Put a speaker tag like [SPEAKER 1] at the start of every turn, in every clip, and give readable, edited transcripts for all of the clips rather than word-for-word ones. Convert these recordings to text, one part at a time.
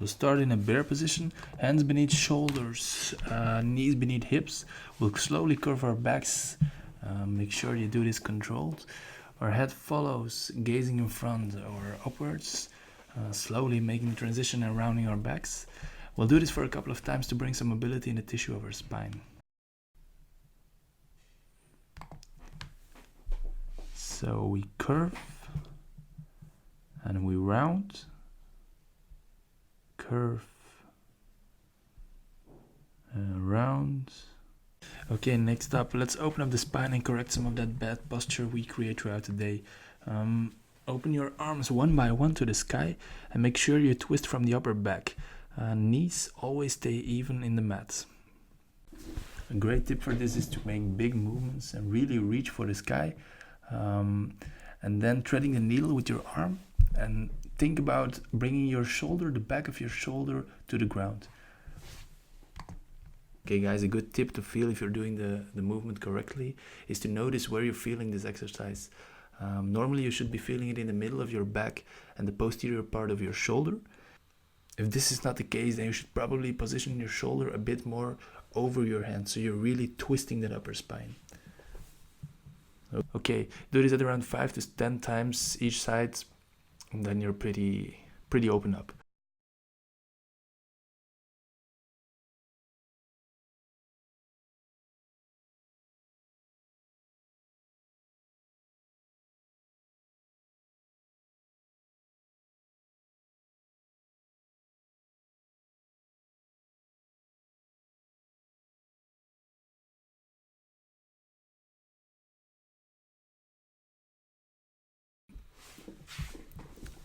[SPEAKER 1] We'll start in a bear position, hands beneath shoulders, knees beneath hips. We'll slowly curve our backs. Make sure you do this controlled. Our head follows, gazing in front or upwards, slowly making the transition and rounding our backs. We'll do this for a couple of times to bring some mobility in the tissue of our spine. So we curve and we round, curve and round. Okay, next up, let's open up the spine and correct some of that bad posture we create throughout the day. Open your arms one by one to the sky and make sure you twist from the upper back. Knees always stay even in the mat. A great tip for this is to make big movements and really reach for the sky. And then threading the needle with your arm and think about bringing your shoulder, the back of your shoulder, to the ground. Okay guys, a good tip to feel if you're doing the movement correctly is to notice where you're feeling this exercise. Normally you should be feeling it in the middle of your back and the posterior part of your shoulder. If this is not the case, then you should probably position your shoulder a bit more over your hand, so you're really twisting that upper spine. Okay, do this at around 5 to 10 times each side, and then you're pretty open up.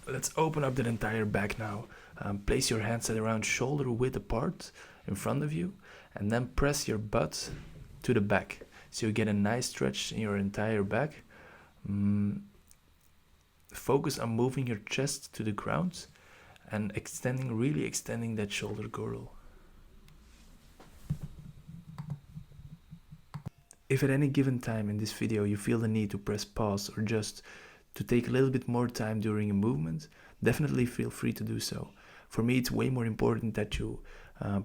[SPEAKER 1] Let's open up that entire back now. Place your hands at around shoulder width apart in front of you, and then press your butt to the back, so you get a nice stretch in your entire back. Focus on moving your chest to the ground and really extending that shoulder girdle. If at any given time in this video you feel the need to press pause or just to take a little bit more time during a movement, definitely feel free to do so. For me, it's way more important that you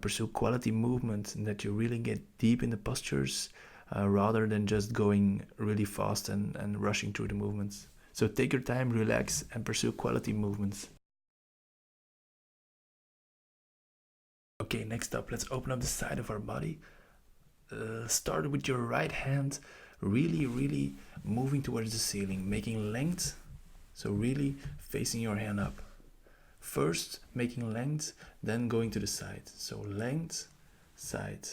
[SPEAKER 1] pursue quality movement and that you really get deep in the postures rather than just going really fast and rushing through the movements. So take your time, relax, and pursue quality movements. Okay, next up, let's open up the side of our body. Start with your right hand really moving towards the ceiling, making length, so really facing your hand up. First making length, then going to the side, so length, side.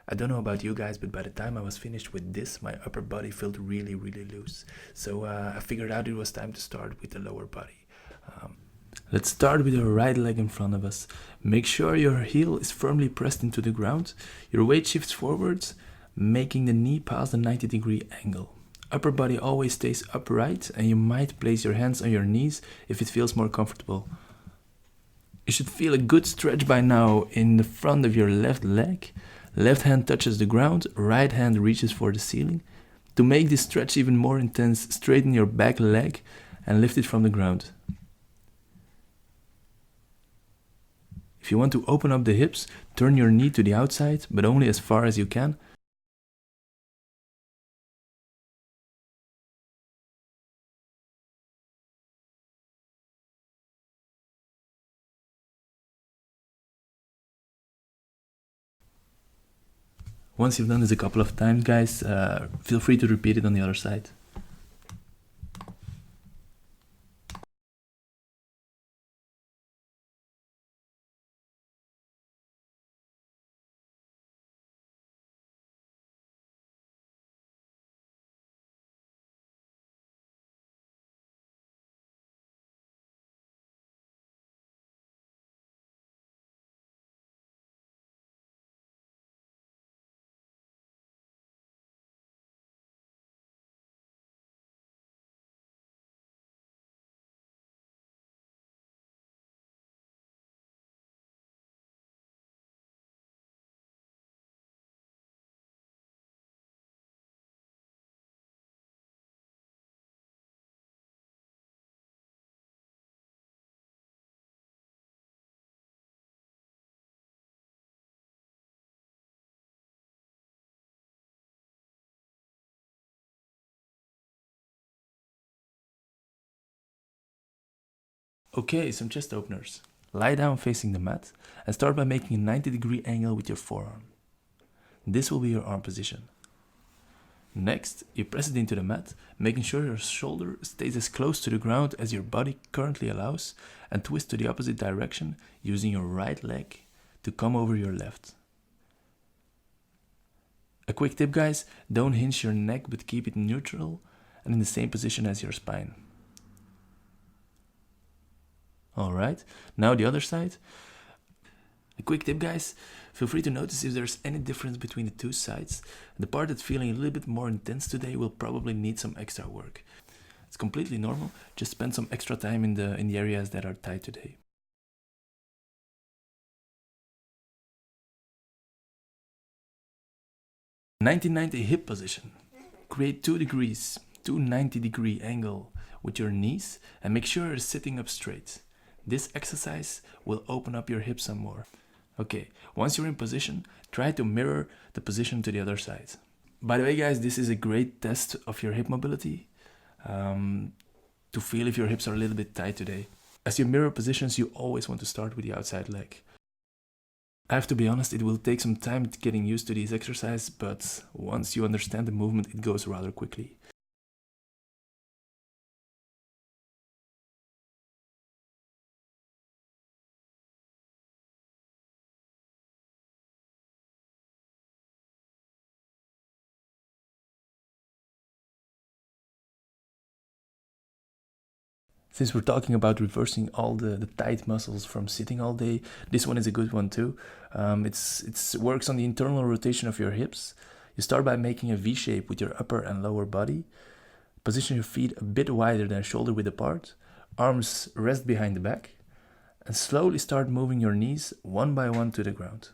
[SPEAKER 1] I don't know about you guys, but by the time I was finished with this, my upper body felt really loose. So I figured out it was time to start with the lower body. Let's start with your right leg in front of us. Make sure your heel is firmly pressed into the ground. Your weight shifts forwards, making the knee pass the 90-degree angle. Upper body always stays upright, and you might place your hands on your knees if it feels more comfortable. You should feel a good stretch by now in the front of your left leg. Left hand touches the ground, right hand reaches for the ceiling. To make this stretch even more intense, straighten your back leg and lift it from the ground. If you want to open up the hips, turn your knee to the outside, but only as far as you can. Once you've done this a couple of times, guys, feel free to repeat it on the other side. Okay, some chest openers. Lie down facing the mat and start by making a 90-degree angle with your forearm. This will be your arm position. Next, you press it into the mat, making sure your shoulder stays as close to the ground as your body currently allows, and twist to the opposite direction using your right leg to come over your left. A quick tip, guys, don't hinge your neck but keep it neutral and in the same position as your spine. Alright, now the other side. A quick tip, guys, feel free to notice if there's any difference between the two sides. The part that's feeling a little bit more intense today will probably need some extra work. It's completely normal, just spend some extra time in the areas that are tight today. "1990 hip position. Create 2 degrees, 290-degree angle with your knees and make sure you're sitting up straight. This exercise will open up your hips some more. Okay, once you're in position, try to mirror the position to the other side. By the way, guys, this is a great test of your hip mobility to feel if your hips are a little bit tight today. As you mirror positions, you always want to start with the outside leg. I have to be honest, it will take some time getting used to these exercises, but once you understand the movement, it goes rather quickly. Since we're talking about reversing all the tight muscles from sitting all day, this one is a good one too. It works on the internal rotation of your hips. You start by making a V shape with your upper and lower body. Position your feet a bit wider than shoulder width apart. Arms rest behind the back. And slowly start moving your knees one by one to the ground.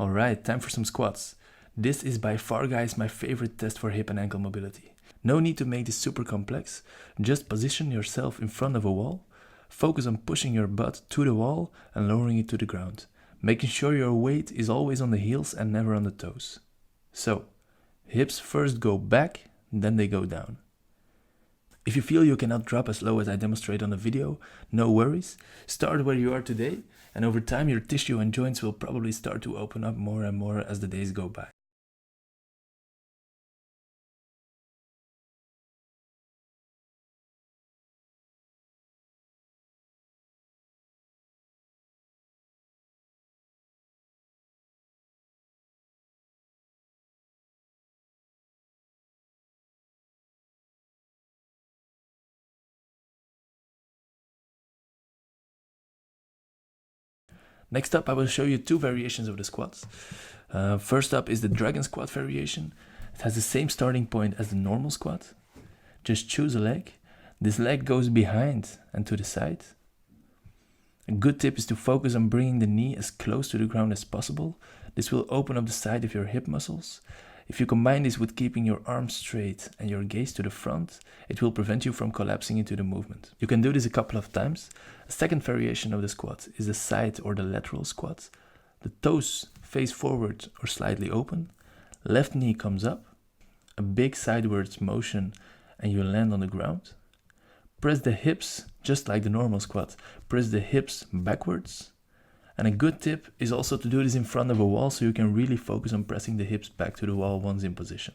[SPEAKER 1] Alright, time for some squats. This is by far, guys, my favorite test for hip and ankle mobility. No need to make this super complex, just position yourself in front of a wall, focus on pushing your butt to the wall and lowering it to the ground, making sure your weight is always on the heels and never on the toes. So, hips first go back, then they go down. If you feel you cannot drop as low as I demonstrate on the video, no worries. Start where you are today, and over time your tissue and joints will probably start to open up more and more as the days go by. Next up, I will show you 2 variations of the squats. First up is the dragon squat variation. It has the same starting point as the normal squat. Just choose a leg. This leg goes behind and to the side. A good tip is to focus on bringing the knee as close to the ground as possible. This will open up the side of your hip muscles. If you combine this with keeping your arms straight and your gaze to the front, it will prevent you from collapsing into the movement. You can do this a couple of times. A second variation of the squat is the side or the lateral squat. The toes face forward or slightly open. Left knee comes up. A big sidewards motion and you land on the ground. Press the hips, just like the normal squat. Press the hips backwards. And a good tip is also to do this in front of a wall so you can really focus on pressing the hips back to the wall once in position.